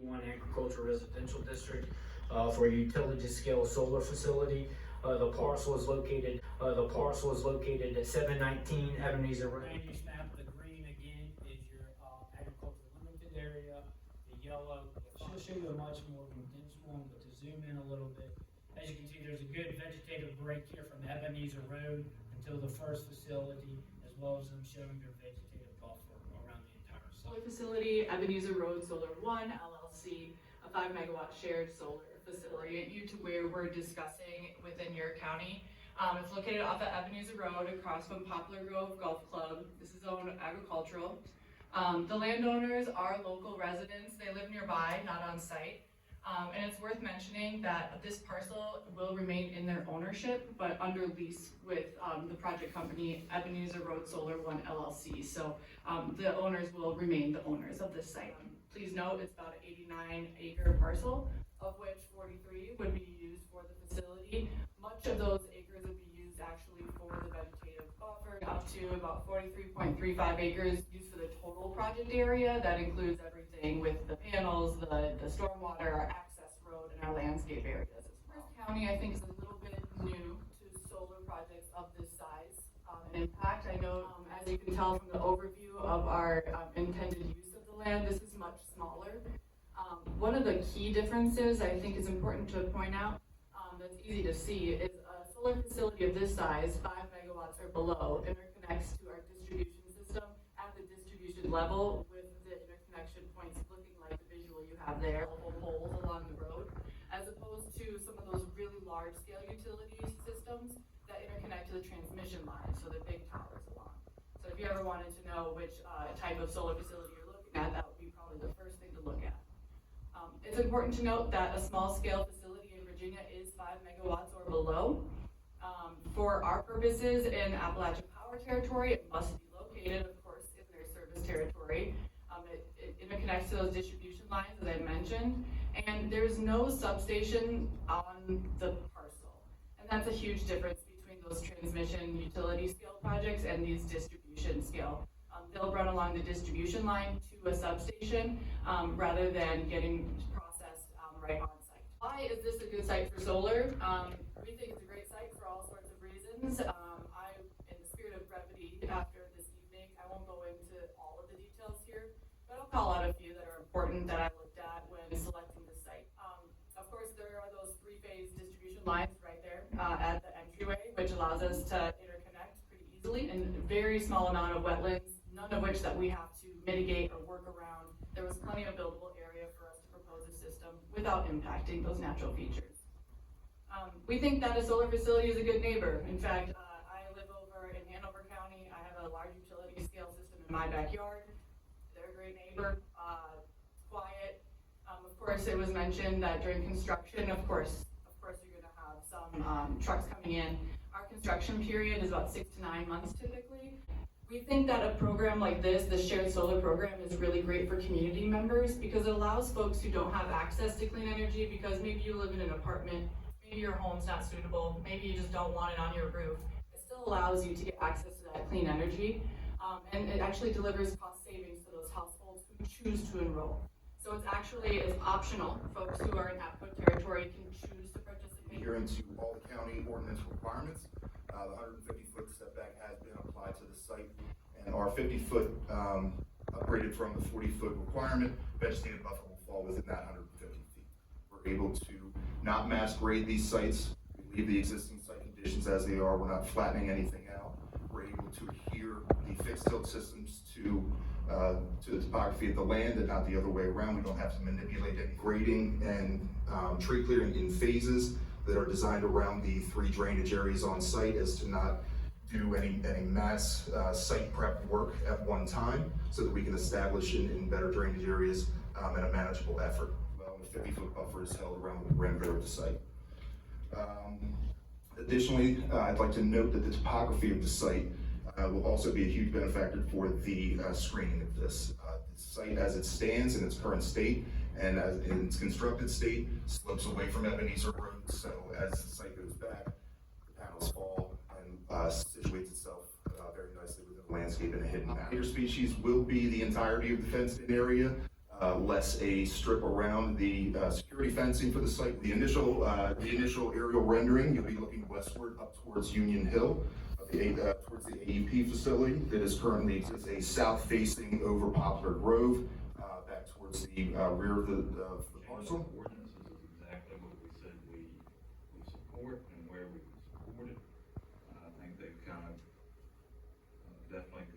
one agricultural residential district for a utility scale solar facility. The parcel is located at 719 Ebenezer Road. Land use map, the green again is your agricultural limited area. The yellow, she'll show you a much more condensed one, but to zoom in a little bit, as you can see, there's a good vegetative break here from Ebenezer Road until the first facility, as well as them showing their vegetative buffer around the entire Solar site. facility, Ebenezer Road Solar 1 LLC, a 5 megawatt shared solar facility you to where we're discussing within your county. It's located off of Ebenezer Road across from Poplar Grove Golf Club. This is owned agricultural. The landowners are local residents. They live nearby, not on site. And it's worth mentioning that this parcel will remain in their ownership, but under lease with the project company Ebenezer Road Solar 1 LLC. So the owners will remain the owners of this site. Please note it's about an 89-acre parcel, of which 43 would be used for the facility. Much of those acres would be used actually for the vegetative buffer, up to about 43.35 acres used for the total project area. That includes everything with the panels, the stormwater, our access road, and our landscape areas as well. Amherst County, I think, is a little bit new to solar projects of this size and impact. I know, as you can tell from the overview of our intended use of the land, this is much smaller. One of the key differences I think is important to point out that's easy to see is a solar facility of this size, 5 megawatts or below, interconnects to our distribution system at the distribution level with the interconnection points looking like the visual you have there, poles along the road, as opposed to some of those really large scale utility systems that interconnect to the transmission line, so the big towers along. So if you ever wanted to know which type of solar facility you're looking at, that would be probably the first thing to look at. It's important to note that a small scale facility in Virginia is 5 megawatts or below. For our purposes in Appalachian Power Territory, it must be located, of course, in their service territory. It interconnects to those distribution lines, as I mentioned, and there's no substation on the parcel. And that's a huge difference between those transmission utility scale projects and these distribution scale. They'll run along the distribution line to a substation rather than getting processed right on site. Why is this a good site for solar? We think it's a great site for all sorts of reasons. In the spirit of brevity after this evening, I won't go into all of the details here, but I'll call out a few that are important that I looked at when selecting the site. Of course, there are those 3-phase distribution lines right there at the entryway, which allows us to interconnect pretty easily, and a very small amount of wetlands, none of which that we have to mitigate or work around. There was plenty of buildable area for us to propose a system without impacting those natural features. We think that a solar facility is a good neighbor. In fact, I live over in Hanover County. I have a large utility scale system in my backyard. They're a great neighbor, quiet. Of course, it was mentioned that during construction, of course you're gonna have some trucks coming in. Our construction period is about 6 to 9 months typically. We think that a program like this, the shared solar program, is really great for community members because it allows folks who don't have access to clean energy because maybe you live in an apartment, maybe your home's not suitable, maybe you just don't want it on your roof. It still allows you to get access to that clean energy, and it actually delivers cost savings to those households who choose to enroll. So it's optional. Folks who are in APCO territory can choose to participate. Adherent to all the county ordinance requirements. The 150-foot setback has been applied to the site, and our 50-foot upgraded from the 40-foot requirement. Vegetative buffer will fall within that 150 feet. We're able to not mass grade these sites. We leave the existing site conditions as they are. We're not flattening anything out. We're able to adhere the fixed tilt systems to the topography of the land and not the other way around. We don't have to manipulate any grading and tree clearing in phases that are designed around the 3 drainage areas on site as to not do any mass site prep work at one time so that we can establish in better drainage areas at a manageable effort. Well, the 50-foot buffer is held around the perimeter of the site. Additionally, I'd like to note that the topography of the site will also be a huge benefactor for the screening of this. The site as it stands in its current state and as in its constructed state slopes away from Ebenezer Road. So as the site goes back, the panels fall and situates itself very nicely within the landscape in a hidden manner. Species will be the entirety of the fenced-in area. less a strip around the security fencing for the site. The initial aerial rendering, you'll be looking westward up towards Union Hill, towards the AEP facility that is currently exists a south-facing over Poplar Grove, back towards the rear of the parcel. Ordinance is exactly what we said we support and where we support it. I think they've kind of definitely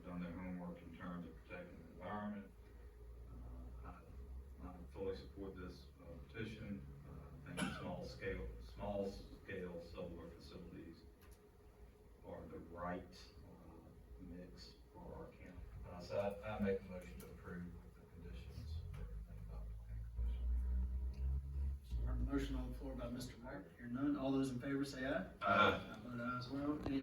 done their homework in terms of protecting the environment. I fully support this petition. I think small scale solar facilities are the right mix for our county. So I make a motion to approve with the conditions for everything about the planning commission. So we have a motion on the floor by Mr. Martin. Hearing none, all those in favor say aye. Aye. I vote aye as well. Any